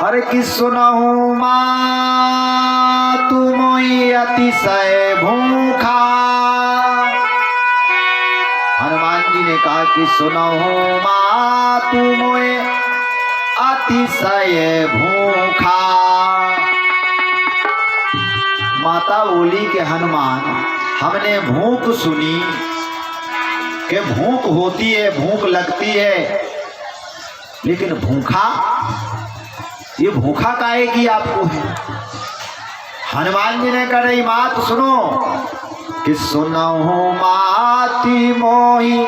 हर कि सुनहु माँ तुम अतिशय भूखा। हनुमान जी ने कहा कि सुनहु माँ तुम अतिशय भूखा। माता बोली कि हनुमान हमने भूख सुनी कि भूख होती है, भूख लगती है, लेकिन भूखा, ये भूखा काहे की आपको है? हनुमान जी ने कहा रही मात सुनो कि सुनहु माती मोहि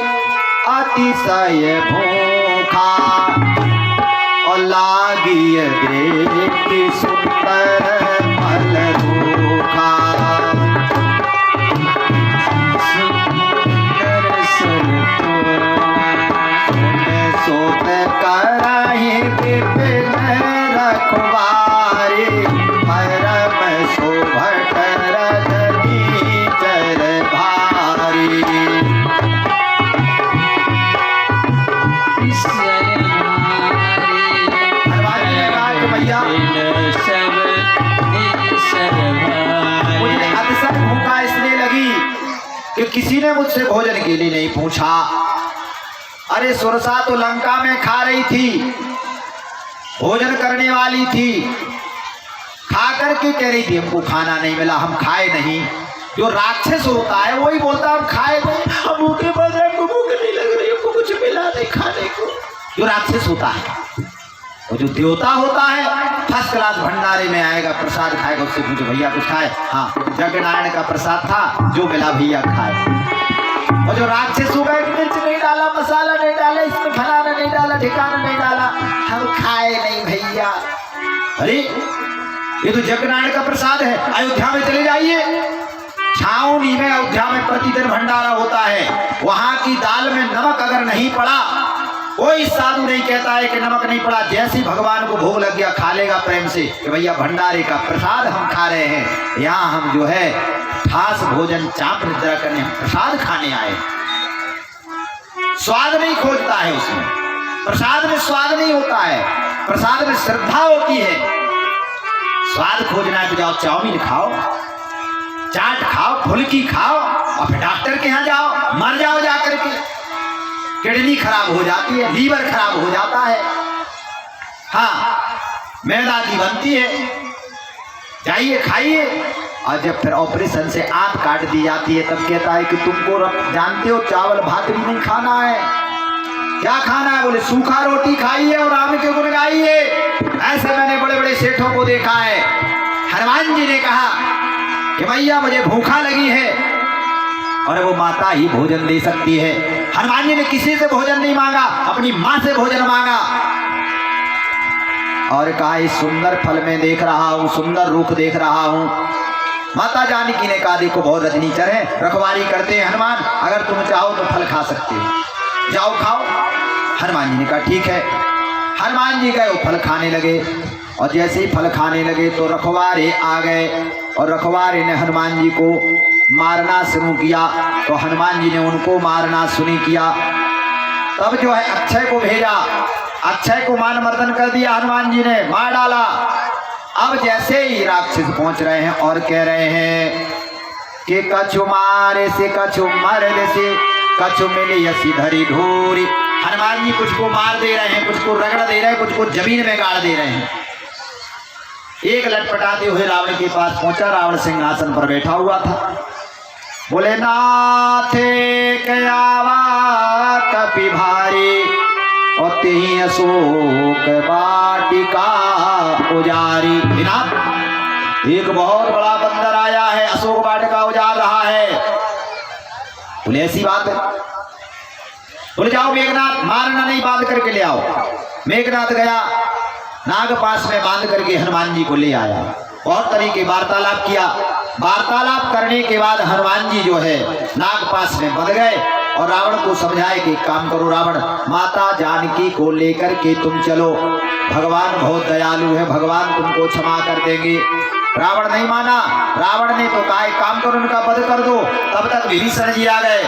अतिशय भूखा। और लागी देखी सुंदर फल रूखा। सोत कराही विपिन रखवारी। परम शोभट रजनी चर भारी। भैया मुझे अतिशय भूखा इसलिए लगी कि किसी ने मुझसे भोजन के लिए नहीं पूछा। अरे सुरसा तो लंका में खा रही थी, भोजन करने वाली थी, खा करके कह रही थी हमको खाना नहीं मिला, हम खाए नहीं। जो राक्षस होता है वही बोलता है हम खाए नहीं, हम भूखे पड़ रहे, हमको भूख नहीं लग रही, हमको कुछ मिला नहीं खाने को। जो राक्षस होता है, और जो देवता होता है फर्स्ट क्लास भंडारे में आएगा, प्रसाद खाएगा, उससे पूछो भैया कुछ खाए? हाँ, जगनारायण का प्रसाद था, जो मिला भैया खाए। और जो राक्षस होगा मिर्च नहीं डाला, मसाला नहीं डाला, इसमें फलाना नहीं डाला, ठिकाना नहीं डाला, हम खाए नहीं भैया। अरे ये तो जगनारायण का प्रसाद है। अयोध्या में चले जाइए, छावनी में अयोध्या में प्रतिदिन भंडारा होता है। वहां की दाल में नमक अगर नहीं पड़ा, कोई साधु नहीं कहता है कि नमक नहीं पड़ा। जैसे भगवान को भोग लग गया, खा लेगा प्रेम से कि भैया भंडारे का प्रसाद हम खा रहे हैं। यहाँ हम जो है खास भोजन चाप निद्रा करने, हम प्रसाद खाने आए। स्वाद नहीं खोजता है उसमें, प्रसाद में स्वाद नहीं होता है, प्रसाद में श्रद्धा होती है। स्वाद खोजना है तो जाओ चाउमीन खाओ, चाट खाओ, फुल्की खाओ, और फिर डॉक्टर के यहाँ जाओ, मर जाओ जाकर के। किडनी खराब हो जाती है, लीवर खराब हो जाता है, हाँ मैदा की बनती है, जाइए खाइए। और जब फिर ऑपरेशन से आंत काट दी जाती है तब कहता है कि तुमको जानते हो चावल भात भी नहीं खाना है। क्या खाना है? बोले सूखा रोटी खाइए और राम के गुण गाइए। ऐसे मैंने बड़े बड़े सेठों को देखा है। हनुमान जी ने कहा कि भैया मुझे भूखा लगी है, और वो माता ही भोजन दे सकती है। हनुमान जी ने किसी से भोजन नहीं मांगा, अपनी माँ से भोजन मांगा। और कहा इस सुंदर फल में देख रहा हूँ, सुंदर रूप देख रहा हूँ। माता जानकी ने कहा देखो बहुत रजनीचर है, रखवाली करते हैं हनुमान, अगर तुम चाहो तो फल खा सकते हो, जाओ खाओ। हनुमान जी ने कहा ठीक है। हनुमान जी गए, वो फल खाने लगे, और जैसे ही फल खाने लगे तो रखवारे आ गए, और रखवारे ने हनुमान जी को मारना शुरू किया। तो हनुमान जी ने उनको मारना शुरू किया। तब जो है अक्षय को भेजा, अक्षय को मान मर्दन कर दिया, हनुमान जी ने मार डाला। अब जैसे ही राक्षस पहुंच रहे हैं और कह रहे हैं कि कछु मारे से कछु मर्द से कछु मिली असी धरी धूरी। हनुमान जी कुछ को मार दे रहे हैं, कुछ को रगड़ दे रहे हैं, कुछ को जमीन में गाड़ दे रहे हैं। एक लटपटाते हुए रावण के पास पहुंचा, रावण सिंहासन पर बैठा हुआ था। बोले नाथे कयावा कपि भारी, और तेहि अशोक वाटिका उजारी। एक बहुत बड़ा बंदर आया है, अशोक वाटिका उजार रहा है। बोले ऐसी बात है? बोले जाओ मेघनाथ, मारना नहीं, बांध करके ले आओ। मेघनाथ गया, नागपाश में बांध करके हनुमान जी को ले आया। बहुत तरीके वार्तालाप किया। वार्तालाप करने के बाद हनुमान जी जो है नागपाश में बंध गए, और रावण को समझाए कि काम करो रावण, माता जानकी को लेकर के तुम चलो, भगवान बहुत दयालु है, भगवान तुमको क्षमा कर देंगे। रावण नहीं माना। रावण ने तो कहा काम करो, उनका वध कर दो। तब तक विभीषण जी आ गए।